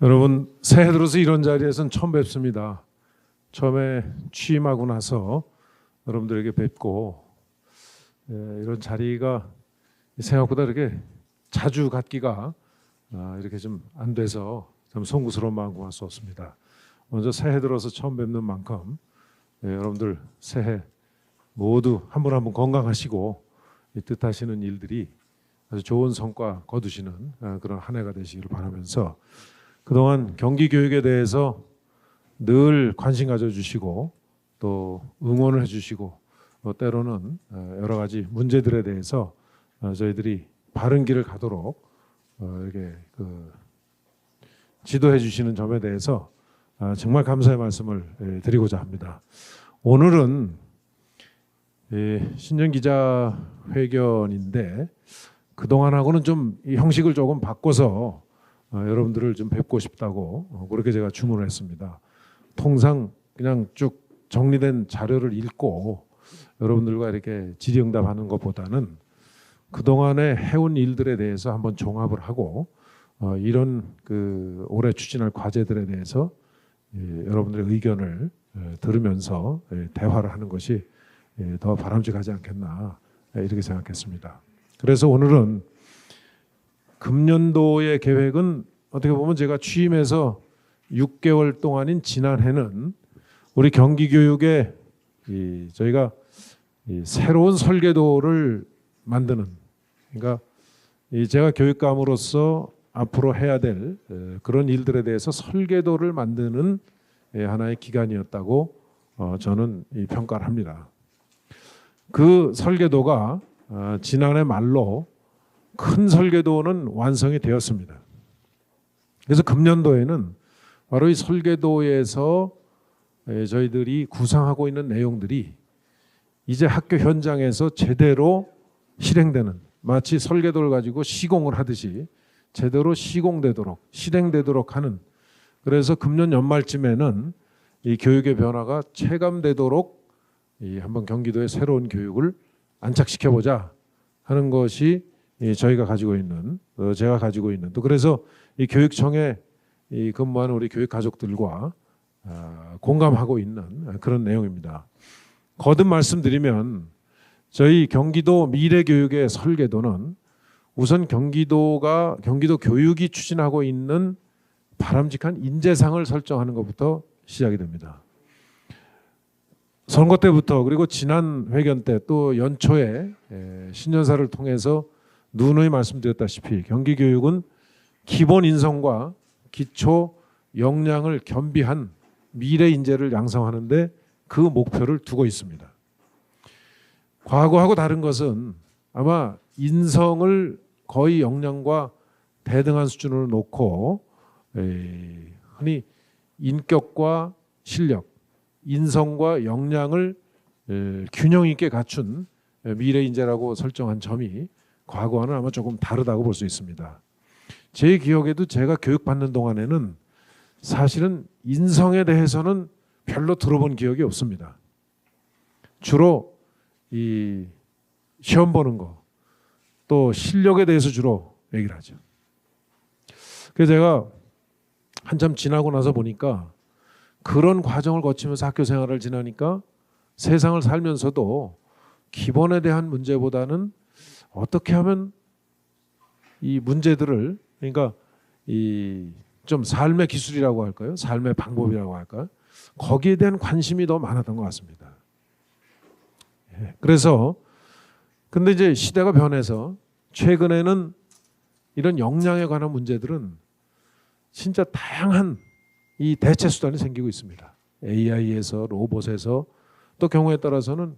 여러분, 새해 들어서 이런 자리에서는 처음 뵙습니다. 처음에 취임하고 나서 여러분들에게 뵙고 이런 자리가 생각보다 이렇게 자주 갖기가 이렇게 좀 안 돼서 좀 송구스러운 마음과 왔었습니다. 먼저 새해 들어서 처음 뵙는 만큼 여러분들 새해 모두 한 분 한 분 건강하시고 뜻하시는 일들이 아주 좋은 성과 거두시는 그런 한 해가 되시기를 바라면서 그동안 경기 교육에 대해서 늘 관심 가져주시고 또 응원을 해주시고 때로는 여러 가지 문제들에 대해서 저희들이 바른 길을 가도록 이렇게 지도해 주시는 점에 대해서 정말 감사의 말씀을 드리고자 합니다. 오늘은 신년 기자회견인데 그동안하고는 좀 이 형식을 조금 바꿔서 여러분들을 좀 뵙고 싶다고 그렇게 제가 주문을 했습니다. 통상 그냥 쭉 정리된 자료를 읽고 여러분들과 이렇게 질의응답하는 것보다는 그동안에 해온 일들에 대해서 한번 종합을 하고 이런 올해 추진할 과제들에 대해서 여러분들의 의견을 들으면서 대화를 하는 것이 더 바람직하지 않겠나 이렇게 생각했습니다. 그래서 오늘은 금년도의 계획은 어떻게 보면 제가 취임해서 6개월 동안인 지난해는 우리 경기교육에 저희가 새로운 설계도를 만드는, 그러니까 제가 교육감으로서 앞으로 해야 될 그런 일들에 대해서 설계도를 만드는 하나의 기간이었다고 저는 평가를 합니다. 그 설계도가 지난해 말로 큰 설계도는 완성이 되었습니다. 그래서 금년도에는 바로 이 설계도에서 저희들이 구상하고 있는 내용들이 이제 학교 현장에서 제대로 실행되는, 마치 설계도를 가지고 시공을 하듯이 제대로 시공되도록 실행되도록 하는, 그래서 금년 연말쯤에는 이 교육의 변화가 체감되도록 한번 경기도의 새로운 교육을 안착시켜보자 하는 것이 저희가 가지고 있는, 제가 가지고 있는, 또 그래서 이 교육청에 근무하는 우리 교육 가족들과 공감하고 있는 그런 내용입니다. 거듭 말씀드리면 저희 경기도 미래교육의 설계도는 우선 경기도 교육이 추진하고 있는 바람직한 인재상을 설정하는 것부터 시작이 됩니다. 선거 때부터, 그리고 지난 회견 때 또 연초에 신년사를 통해서 누누이 말씀드렸다시피 경기교육은 기본 인성과 기초 역량을 겸비한 미래 인재를 양성하는 데 그 목표를 두고 있습니다. 과거하고 다른 것은 아마 인성을 거의 역량과 대등한 수준으로 놓고 흔히 인격과 실력, 인성과 역량을 균형 있게 갖춘 미래 인재라고 설정한 점이 과거와는 아마 조금 다르다고 볼 수 있습니다. 제 기억에도 제가 교육받는 동안에는 사실은 인성에 대해서는 별로 들어본 기억이 없습니다. 주로 이 시험 보는 거, 또 실력에 대해서 주로 얘기를 하죠. 그래서 제가 한참 지나고 나서 보니까 그런 과정을 거치면서 학교 생활을 지나니까 세상을 살면서도 기본에 대한 문제보다는 어떻게 하면 이 문제들을, 그러니까 이 좀 삶의 기술이라고 할까요? 삶의 방법이라고 할까요? 거기에 대한 관심이 더 많았던 것 같습니다. 그래서 근데 이제 시대가 변해서 최근에는 이런 역량에 관한 문제들은 진짜 다양한 이 대체 수단이 생기고 있습니다. AI에서 로봇에서 또 경우에 따라서는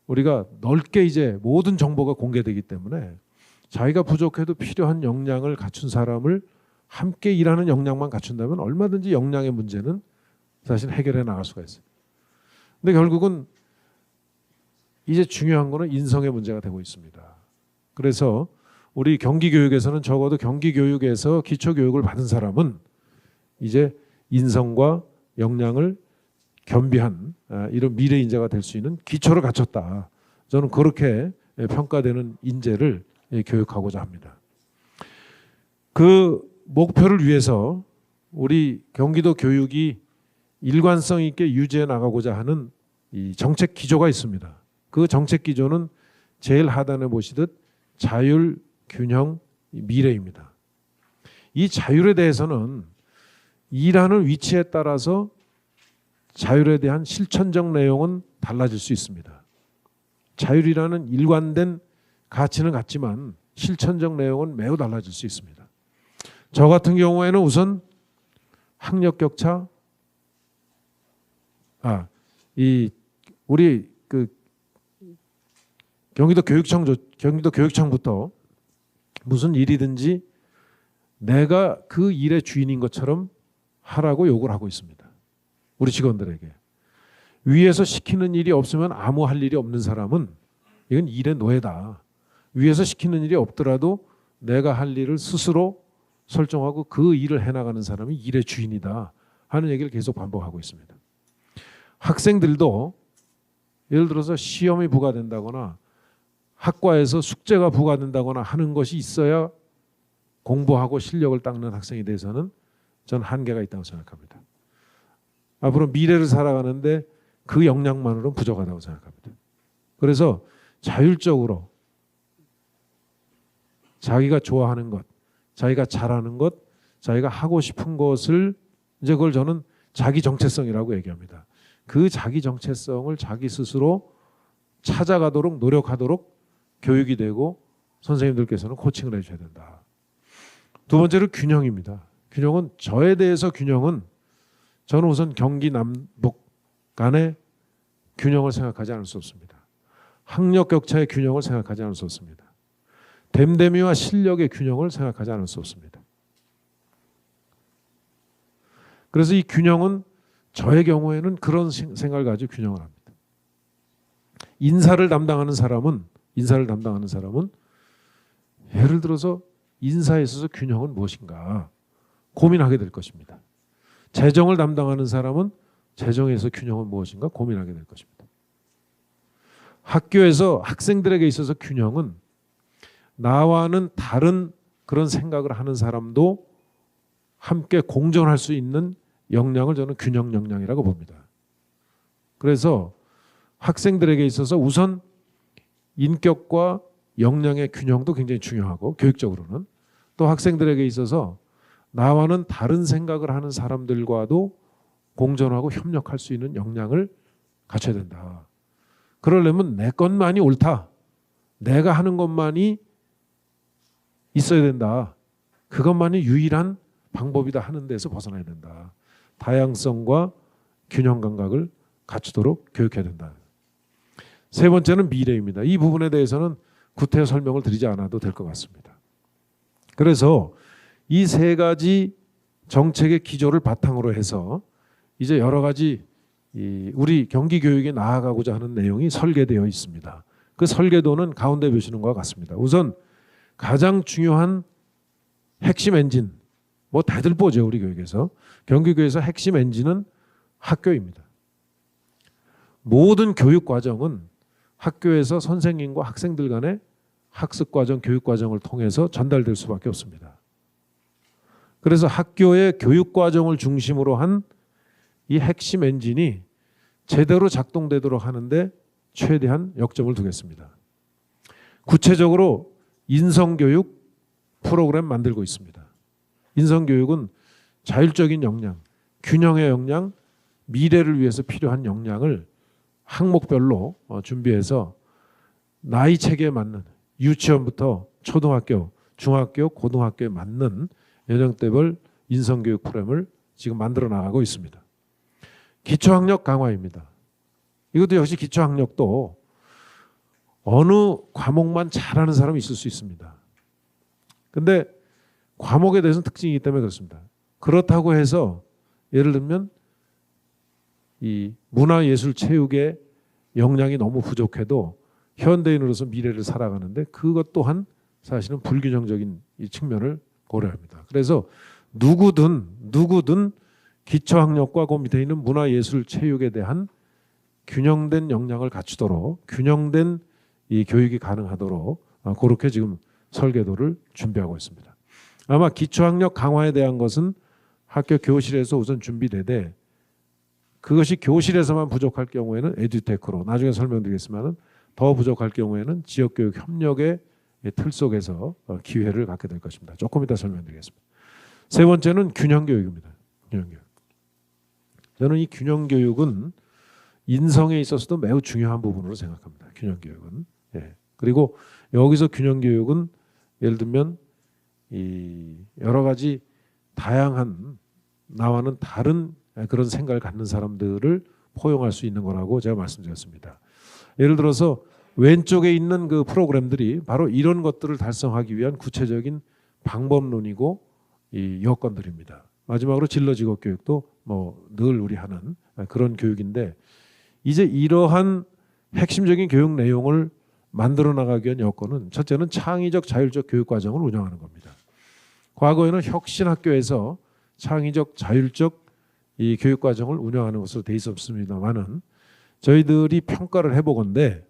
우리가 넓게 이제 모든 정보가 공개되기 때문에 자기가 부족해도 필요한 역량을 갖춘 사람을 함께 일하는 역량만 갖춘다면 얼마든지 역량의 문제는 사실 해결해 나갈 수가 있어요. 근데 결국은 이제 중요한 거는 인성의 문제가 되고 있습니다. 그래서 우리 경기교육에서는 적어도 경기교육에서 기초교육을 받은 사람은 이제 인성과 역량을 겸비한 이런 미래 인재가 될 수 있는 기초를 갖췄다. 저는 그렇게 평가되는 인재를 교육하고자 합니다. 그 목표를 위해서 우리 경기도 교육이 일관성 있게 유지해 나가고자 하는 이 정책 기조가 있습니다. 그 정책 기조는 제일 하단에 보시듯 자율, 균형, 미래입니다. 이 자율에 대해서는 일하는 위치에 따라서 자율에 대한 실천적 내용은 달라질 수 있습니다. 자율이라는 일관된 가치는 같지만 실천적 내용은 매우 달라질 수 있습니다. 저 같은 경우에는 우선 학력 격차, 우리 그 경기도 교육청부터 무슨 일이든지 내가 그 일의 주인인 것처럼 하라고 요구를 하고 있습니다. 우리 직원들에게. 위에서 시키는 일이 없으면 아무 할 일이 없는 사람은 이건 일의 노예다. 위에서 시키는 일이 없더라도 내가 할 일을 스스로 설정하고 그 일을 해나가는 사람이 일의 주인이다 하는 얘기를 계속 반복하고 있습니다. 학생들도 예를 들어서 시험이 부과된다거나 학과에서 숙제가 부과된다거나 하는 것이 있어야 공부하고 실력을 닦는 학생에 대해서는 전 한계가 있다고 생각합니다. 앞으로 미래를 살아가는데 그 역량만으로는 부족하다고 생각합니다. 그래서 자율적으로 자기가 좋아하는 것, 자기가 잘하는 것, 자기가 하고 싶은 것을 이제 그걸 저는 자기 정체성이라고 얘기합니다. 그 자기 정체성을 자기 스스로 찾아가도록 노력하도록 교육이 되고 선생님들께서는 코칭을 해줘야 된다. 두 번째로 균형입니다. 균형은 저에 대해서 균형은 저는 우선 경기 남북 간의 균형을 생각하지 않을 수 없습니다. 학력 격차의 균형을 생각하지 않을 수 없습니다. 됨됨이와 실력의 균형을 생각하지 않을 수 없습니다. 그래서 이 균형은 저의 경우에는 그런 생각을 가지고 균형을 합니다. 인사를 담당하는 사람은 예를 들어서 인사에 있어서 균형은 무엇인가 고민하게 될 것입니다. 재정을 담당하는 사람은 재정에서 균형은 무엇인가 고민하게 될 것입니다. 학교에서 학생들에게 있어서 균형은 나와는 다른 그런 생각을 하는 사람도 함께 공존할 수 있는 역량을 저는 균형 역량이라고 봅니다. 그래서 학생들에게 있어서 우선 인격과 역량의 균형도 굉장히 중요하고 교육적으로는 또 학생들에게 있어서 나와는 다른 생각을 하는 사람들과도 공존하고 협력할 수 있는 역량을 갖춰야 된다. 그러려면 내 것만이 옳다. 내가 하는 것만이 있어야 된다. 그것만이 유일한 방법이다 하는 데서 벗어나야 된다. 다양성과 균형 감각을 갖추도록 교육해야 된다. 세 번째는 미래입니다. 이 부분에 대해서는 구태 설명을 드리지 않아도 될 것 같습니다. 그래서 이 세 가지 정책의 기조를 바탕으로 해서 이제 여러 가지 우리 경기 교육에 나아가고자 하는 내용이 설계되어 있습니다. 그 설계도는 가운데 보시는 것과 같습니다. 우선 가장 중요한 핵심 엔진, 뭐 다들 보죠 우리 교육에서. 경기교육에서 핵심 엔진은 학교입니다. 모든 교육 과정은 학교에서 선생님과 학생들 간의 학습 과정, 교육 과정을 통해서 전달될 수밖에 없습니다. 그래서 학교의 교육 과정을 중심으로 한 이 핵심 엔진이 제대로 작동되도록 하는데 최대한 역점을 두겠습니다. 구체적으로 인성교육 프로그램 만들고 있습니다. 인성교육은 자율적인 역량, 균형의 역량, 미래를 위해서 필요한 역량을 항목별로 준비해서 나이 체계에 맞는 유치원부터 초등학교, 중학교, 고등학교에 맞는 연령대별 인성교육 프로그램을 지금 만들어 나가고 있습니다. 기초학력 강화입니다. 이것도 역시 기초학력도 어느 과목만 잘하는 사람이 있을 수 있습니다. 근데 과목에 대해서는 특징이기 때문에 그렇습니다. 그렇다고 해서 예를 들면 이 문화예술체육의 역량이 너무 부족해도 현대인으로서 미래를 살아가는데 그것 또한 사실은 불균형적인 이 측면을 고려합니다. 그래서 누구든 기초학력과 그 밑에 있는 문화예술체육에 대한 균형된 역량을 갖추도록 균형된 이 교육이 가능하도록 그렇게 지금 설계도를 준비하고 있습니다. 아마 기초학력 강화에 대한 것은 학교 교실에서 우선 준비되되 그것이 교실에서만 부족할 경우에는 에듀테크로 나중에 설명드리겠지만은 더 부족할 경우에는 지역교육 협력의 틀 속에서 기회를 갖게 될 것입니다. 조금 이따 설명드리겠습니다. 세 번째는 균형교육입니다. 균형교육. 저는 이 균형교육은 인성에 있어서도 매우 중요한 부분으로 생각합니다. 균형교육은. 예. 그리고 여기서 균형교육은 예를 들면 이 여러 가지 다양한 나와는 다른 그런 생각을 갖는 사람들을 포용할 수 있는 거라고 제가 말씀드렸습니다. 예를 들어서 왼쪽에 있는 그 프로그램들이 바로 이런 것들을 달성하기 위한 구체적인 방법론이고 이 여건들입니다. 마지막으로 진로직업교육도 뭐 늘 우리 하는 그런 교육인데 이제 이러한 핵심적인 교육 내용을 만들어 나가기 위한 여건은 첫째는 창의적 자율적 교육 과정을 운영하는 겁니다. 과거에는 혁신학교에서 창의적 자율적 이 교육 과정을 운영하는 것으로 돼 있었습니다만은 저희들이 평가를 해보건대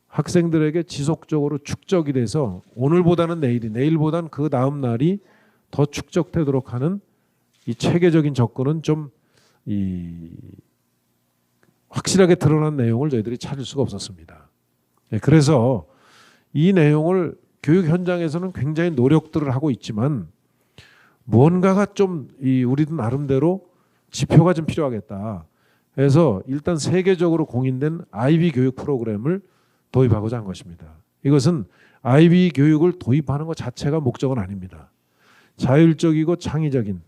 학생들에게 지속적으로 축적이 돼서 오늘보다는 내일이 내일보다는 그 다음 날이 더 축적되도록 하는 이 체계적인 접근은 좀 이 확실하게 드러난 내용을 저희들이 찾을 수가 없었습니다. 그래서 이 내용을 교육 현장에서는 굉장히 노력들을 하고 있지만 뭔가가 좀 우리도 나름대로 지표가 좀 필요하겠다. 그래서 일단 세계적으로 공인된 IB 교육 프로그램을 도입하고자 한 것입니다. 이것은 IB 교육을 도입하는 것 자체가 목적은 아닙니다. 자율적이고 창의적인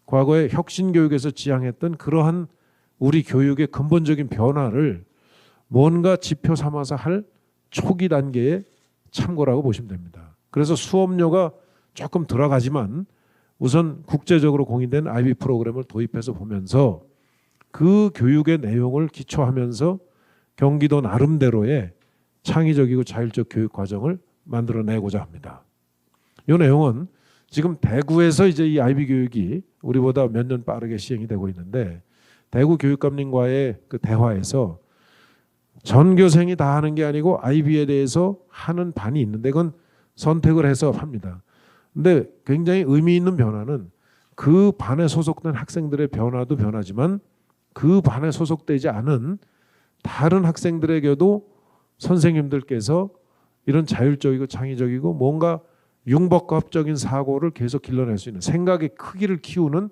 과거의 혁신교육에서 지향했던 그러한 우리 교육의 근본적인 변화를 뭔가 지표 삼아서 할 초기 단계의 참고라고 보시면 됩니다. 그래서 수업료가 조금 들어가지만 우선 국제적으로 공인된 IB 프로그램을 도입해서 보면서 그 교육의 내용을 기초하면서 경기도 나름대로의 창의적이고 자율적 교육 과정을 만들어내고자 합니다. 이 내용은 지금 대구에서 이제 이 IB 교육이 우리보다 몇 년 빠르게 시행이 되고 있는데 대구 교육감님과의 그 대화에서 전 교생이 다 하는 게 아니고 IB에 대해서 하는 반이 있는데 그건 선택을 해서 합니다. 근데 굉장히 의미 있는 변화는 그 반에 소속된 학생들의 변화도 변하지만 그 반에 소속되지 않은 다른 학생들에게도 선생님들께서 이런 자율적이고 창의적이고 뭔가 융복합적인 사고를 계속 길러낼 수 있는 생각의 크기를 키우는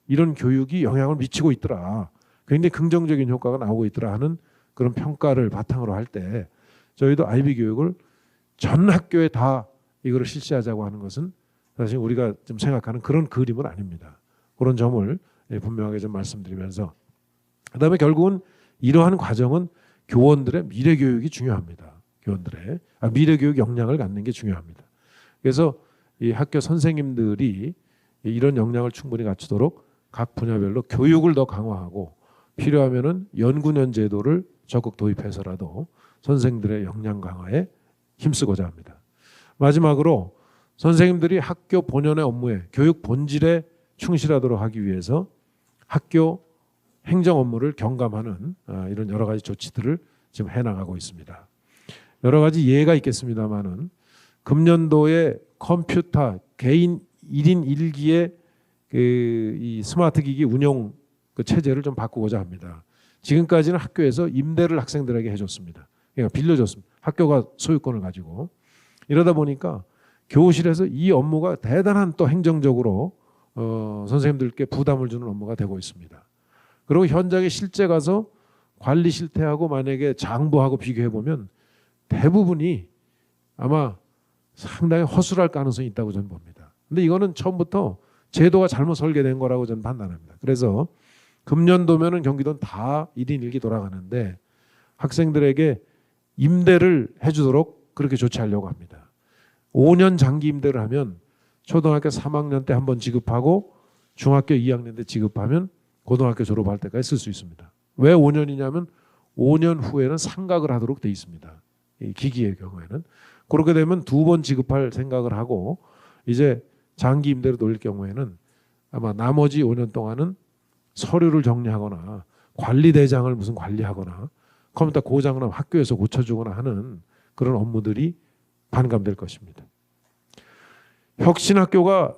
이런 교육이 영향을 미치고 있더라. 굉장히 긍정적인 효과가 나오고 있더라 하는 그런 평가를 바탕으로 할 때 저희도 IB 교육을 전 학교에 다 이거를 실시하자고 하는 것은 사실 우리가 좀 생각하는 그런 그림은 아닙니다. 그런 점을 분명하게 좀 말씀드리면서 그다음에 결국은 이러한 과정은 교원들의 미래 교육이 중요합니다. 교원들의 미래 교육 역량을 갖는 게 중요합니다. 그래서 이 학교 선생님들이 이런 역량을 충분히 갖추도록 각 분야별로 교육을 더 강화하고 필요하면은 연구년 제도를 적극 도입해서라도 선생들의 역량 강화에 힘쓰고자 합니다. 마지막으로 선생님들이 학교 본연의 업무에 교육 본질에 충실하도록 하기 위해서 학교 행정 업무를 경감하는 이런 여러 가지 조치들을 지금 해나가고 있습니다. 여러 가지 예가 있겠습니다만은 금년도에 컴퓨터 개인 1인 1기의 이 스마트 기기 운용 그 체제를 좀 바꾸고자 합니다. 지금까지는 학교에서 임대를 학생들에게 해줬습니다. 그러니까 빌려줬습니다. 학교가 소유권을 가지고 이러다 보니까 교실에서 이 업무가 대단한 또 행정적으로 선생님들께 부담을 주는 업무가 되고 있습니다. 그리고 현장에 실제 가서 관리 실태하고 만약에 장부하고 비교해 보면 대부분이 아마 상당히 허술할 가능성이 있다고 저는 봅니다. 근데 이거는 처음부터 제도가 잘못 설계된 거라고 저는 판단합니다. 그래서 금년도면은 경기도는 다 1인 1기 돌아가는데 학생들에게 임대를 해주도록 그렇게 조치하려고 합니다. 5년 장기 임대를 하면 초등학교 3학년 때 한번 지급하고 중학교 2학년 때 지급하면 고등학교 졸업할 때까지 쓸 수 있습니다. 왜 5년이냐면 5년 후에는 상각을 하도록 돼 있습니다. 이 기기의 경우에는. 그렇게 되면 2번 지급할 생각을 하고 이제 장기 임대로 돌릴 경우에는 아마 나머지 5년 동안은 서류를 정리하거나 관리대장을 무슨 관리하거나 컴퓨터 고장을 하면 학교에서 고쳐주거나 하는 그런 업무들이 반감될 것입니다. 혁신학교가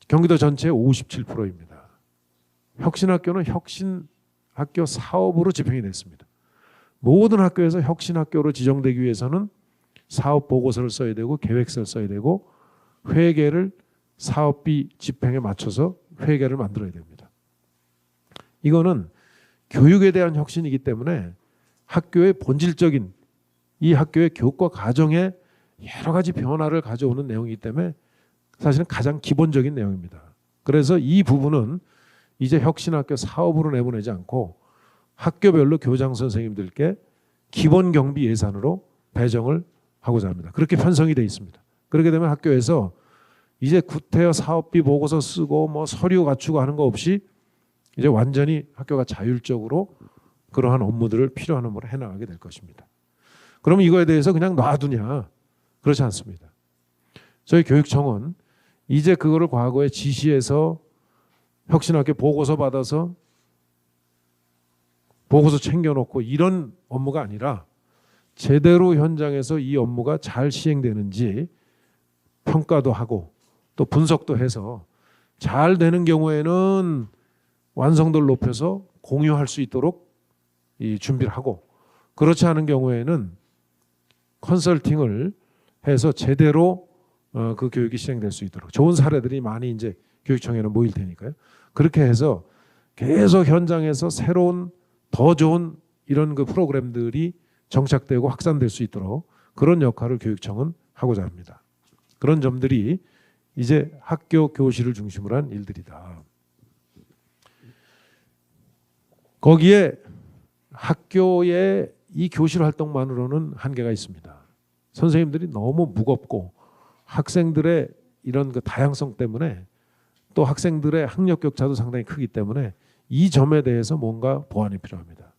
경기도 전체의 57%입니다. 혁신학교는 혁신학교 사업으로 집행이 됐습니다. 모든 학교에서 혁신학교로 지정되기 위해서는 사업 보고서를 써야 되고 계획서를 써야 되고 회계를 사업비 집행에 맞춰서 회계를 만들어야 됩니다. 이거는 교육에 대한 혁신이기 때문에 학교의 본질적인 이 학교의 교육과 과정에 여러 가지 변화를 가져오는 내용이기 때문에 사실은 가장 기본적인 내용입니다. 그래서 이 부분은 이제 혁신학교 사업으로 내보내지 않고 학교별로 교장 선생님들께 기본 경비 예산으로 배정을 하고자 합니다. 그렇게 편성이 되어 있습니다. 그렇게 되면 학교에서 이제 구태여 사업비 보고서 쓰고 뭐 서류 갖추고 하는 거 없이 이제 완전히 학교가 자율적으로 그러한 업무들을 필요한 업무를 해나가게 될 것입니다. 그럼 이거에 대해서 그냥 놔두냐? 그렇지 않습니다. 저희 교육청은 이제 그거를 과거에 지시해서 혁신학교 보고서 받아서 보고서 챙겨놓고 이런 업무가 아니라 제대로 현장에서 이 업무가 잘 시행되는지 평가도 하고 또 분석도 해서 잘 되는 경우에는 완성도를 높여서 공유할 수 있도록 이 준비를 하고 그렇지 않은 경우에는 컨설팅을 해서 제대로 그 교육이 시행될 수 있도록 좋은 사례들이 많이 이제 교육청에는 모일 테니까요. 그렇게 해서 계속 현장에서 새로운 더 좋은 이런 그 프로그램들이 정착되고 확산될 수 있도록 그런 역할을 교육청은 하고자 합니다. 그런 점들이 이제 학교 교실을 중심으로 한 일들이다. 거기에 학교의 이 교실 활동만으로는 한계가 있습니다. 선생님들이 너무 무겁고 학생들의 이런 그 다양성 때문에 또 학생들의 학력 격차도 상당히 크기 때문에 이 점에 대해서 뭔가 보완이 필요합니다.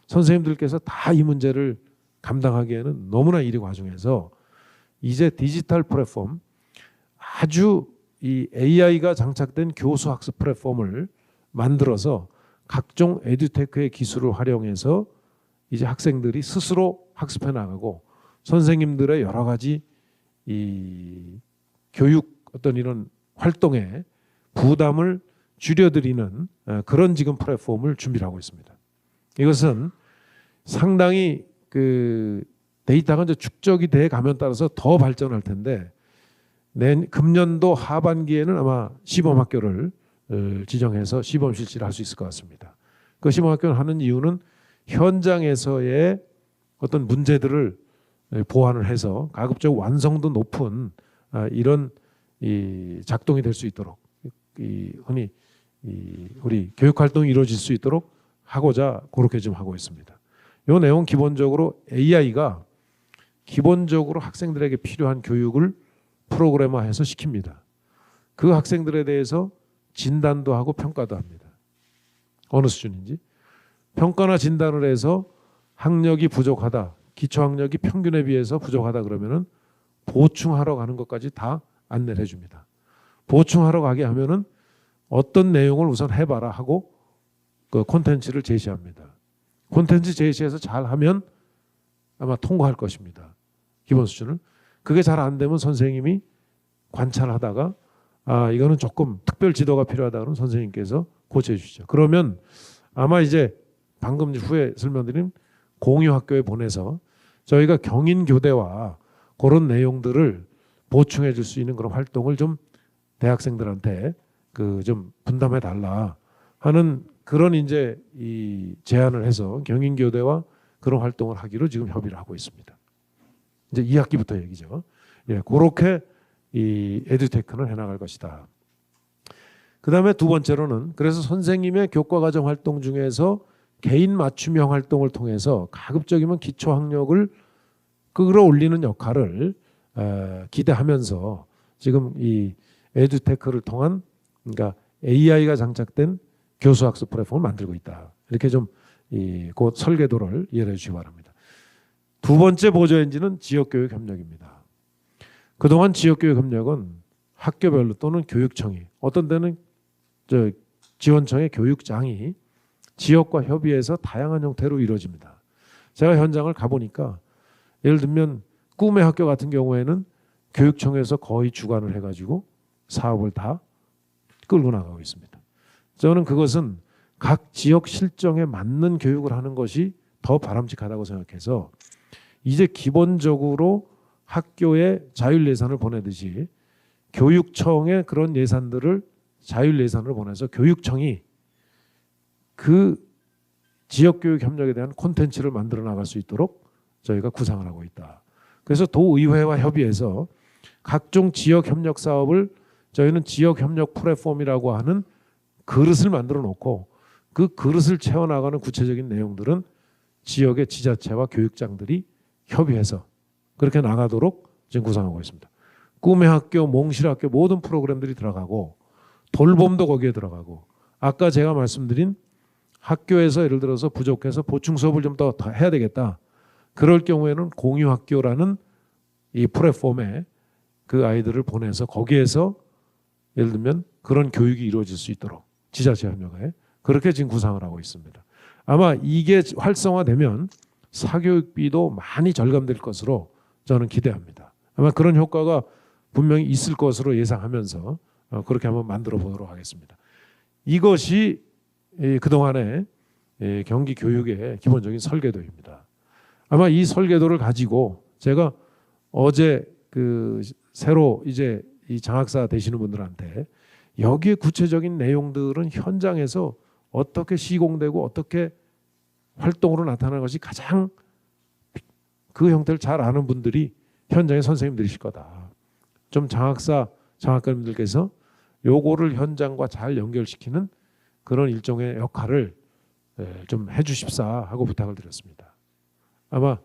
선생님들께서 다 이 문제를 감당하기에는 너무나 일이 과중해서 이제 디지털 플랫폼 아주 이 AI가 장착된 교수 학습 플랫폼을 만들어서 각종 에듀테크의 기술을 활용해서 이제 학생들이 스스로 학습해 나가고 선생님들의 여러 가지 이 교육 어떤 이런 활동에 부담을 줄여드리는 그런 지금 플랫폼을 준비를 하고 있습니다. 이것은 상당히 그 데이터가 이제 축적이 돼 가면 따라서 더 발전할 텐데 금년도 하반기에는 아마 시범학교를 지정해서 시범 실시를 할 수 있을 것 같습니다. 그 시범학교를 하는 이유는 현장에서의 어떤 문제들을 보완을 해서 가급적 완성도 높은 이런 이 작동이 될 수 있도록 흔히 우리 교육 활동이 이루어질 수 있도록 하고자 그렇게 좀 하고 있습니다. 이 내용 기본적으로 AI가 기본적으로 학생들에게 필요한 교육을 프로그래머해서 시킵니다. 그 학생들에 대해서 진단도 하고 평가도 합니다. 어느 수준인지 평가나 진단을 해서 학력이 부족하다, 기초 학력이 평균에 비해서 부족하다 그러면은 보충하러 가는 것까지 다 안내를 해줍니다. 보충하러 가게 하면은 어떤 내용을 우선 해봐라 하고 그 콘텐츠를 제시합니다. 콘텐츠 제시해서 잘하면 아마 통과할 것입니다. 기본 수준을. 그게 잘 안 되면 선생님이 관찰하다가 이거는 조금 특별 지도가 필요하다 그러면 선생님께서 고쳐주시죠. 그러면 아마 이제 방금 후에 설명드린 공유학교에 보내서 저희가 경인교대와 그런 내용들을 보충해 줄 수 있는 그런 활동을 좀 대학생들한테 그 좀 분담해 달라 하는 그런 이제 이 제안을 해서 경인교대와 그런 활동을 하기로 지금 협의를 하고 있습니다. 이제 2학기부터 얘기죠. 예, 그렇게 이 에듀테크는 해나갈 것이다. 그 다음에 두 번째로는 그래서 선생님의 교과과정 활동 중에서 개인 맞춤형 활동을 통해서 가급적이면 기초학력을 끌어올리는 역할을 기대하면서 지금 이 에듀테크를 통한 그러니까 AI가 장착된 교수학습 플랫폼을 만들고 있다. 이렇게 좀 그 설계도를 이해해 주시기 바랍니다. 두 번째 보조엔진은 지역교육협력입니다. 그동안 지역교육협력은 학교별로 또는 교육청이 어떤 데는 지원청의 교육장이 지역과 협의해서 다양한 형태로 이루어집니다. 제가 현장을 가보니까 예를 들면 꿈의 학교 같은 경우에는 교육청에서 거의 주관을 해가지고 사업을 다 끌고 나가고 있습니다. 저는 그것은 각 지역 실정에 맞는 교육을 하는 것이 더 바람직하다고 생각해서 이제 기본적으로 학교에 자율 예산을 보내듯이 교육청에 그런 예산들을 자율 예산을 보내서 교육청이 그 지역교육 협력에 대한 콘텐츠를 만들어 나갈 수 있도록 저희가 구상을 하고 있다. 그래서 도의회와 협의해서 각종 지역 협력 사업을 저희는 지역 협력 플랫폼이라고 하는 그릇을 만들어 놓고 그 그릇을 채워나가는 구체적인 내용들은 지역의 지자체와 교육장들이 협의해서 그렇게 나가도록 지금 구상하고 있습니다. 꿈의 학교, 몽실학교 모든 프로그램들이 들어가고 돌봄도 거기에 들어가고 아까 제가 말씀드린 학교에서 예를 들어서 부족해서 보충 수업을 좀 더 해야 되겠다. 그럴 경우에는 공유학교라는 이 플랫폼에 그 아이들을 보내서 거기에서 예를 들면 그런 교육이 이루어질 수 있도록 지자체 협력에 그렇게 지금 구상을 하고 있습니다. 아마 이게 활성화되면 사교육비도 많이 절감될 것으로 저는 기대합니다. 아마 그런 효과가 분명히 있을 것으로 예상하면서 그렇게 한번 만들어 보도록 하겠습니다. 이것이 그동안의 경기 교육의 기본적인 설계도입니다. 아마 이 설계도를 가지고 제가 어제 그 새로 이제 이 장학사 되시는 분들한테 여기에 구체적인 내용들은 현장에서 어떻게 시공되고 어떻게 활동으로 나타나는 것이 가장 그 형태를 잘 아는 분들이 현장의 선생님들이실 거다. 좀 장학관님들께서 요거를 현장과 잘 연결시키는 그런 일종의 역할을 좀 해주십사 하고 부탁을 드렸습니다. 아마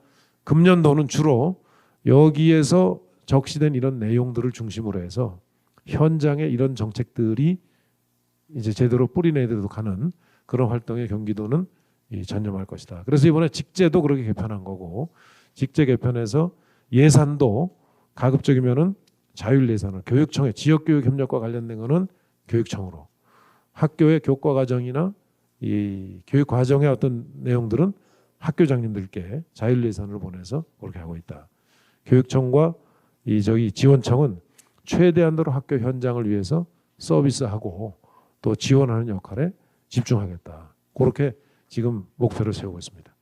금년도는 주로 여기에서 적시된 이런 내용들을 중심으로 해서 현장에 이런 정책들이 이제 제대로 뿌리내도록 가는 그런 활동에 경기도는 전념할 것이다. 그래서 이번에 직제도 그렇게 개편한 거고 직제 개편해서 예산도 가급적이면은 자율 예산을 교육청에 지역교육 협력과 관련된 거는 교육청으로 학교의 교과 과정이나 이 교육 과정의 어떤 내용들은 학교장님들께 자율 예산을 보내서 그렇게 하고 있다. 교육청과 이 지원청은 최대한으로 학교 현장을 위해서 서비스하고 또 지원하는 역할에 집중하겠다. 그렇게 지금 목표를 세우고 있습니다.